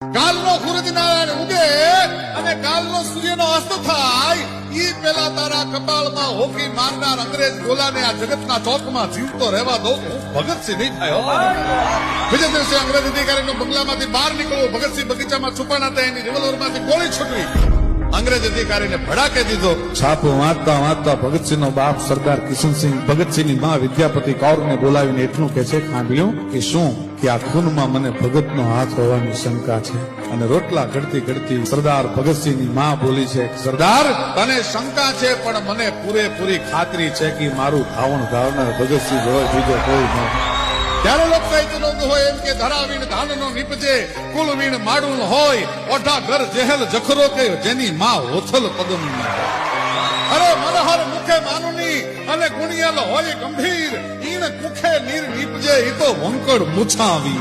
કાલનો સૂરજનારાયણ ઉગે અને કાલનો સૂર્યનો અસ્ત થાય ઈ પેલા તારા કપાળમાં હોકી મારનાર અંગ્રેજ ગોલાને આ જગતના ચોકમાં જીવતો રહેવા દો હું ભગતસિંહ નહીં થાય બીજા દિવસે અંગ્રેજ અધિકારીનો બંગલામાંથી બહાર નીકળવું, ભગતસિંહ બગીચામાં છુપાણા હતા, એની રિવોલ્વરમાંથી ગોળી છૂટવી, અંગ્રેજ અધિકારીને ભડાકે દીધો. છાપો વાંચતા વાંચતા ભગતસિંહનો બાપ સરદાર કિશનસિંહ ભગતસિંહની માં વિદ્યાપતિ કૌરને બોલાવીને એટલું કે છે, ખાંભ્યો કે શું કે આ ખૂનમાં મને ભગતનો હાથ હોવાની શંકા છે. અને રોટલા ઘડતી ઘડતી સરદાર ભગતસિંહની માં બોલી છે, સરદાર તને શંકા છે પણ મને પૂરેપૂરી ખાતરી છે કે મારું ધાવણ ધાવનાર ભગતસિંહ હોય બીજો કોઈ નહીં. ત્યારે લોક સાહિત્યનો હોય એમ કે ધરાવીણ ધાનનો નીપજે, કુલ વીણ માડું હોય, ઓઢા ઘર જેહલ જખરો કે જેની માં હોથલ પદમ. અરે મનહર મુખે માનુની અને ગુણિયલ હોય ગંભીર, ઈણ કુખે નીર નીપજે ઈ તો વંકડ મૂછાવી.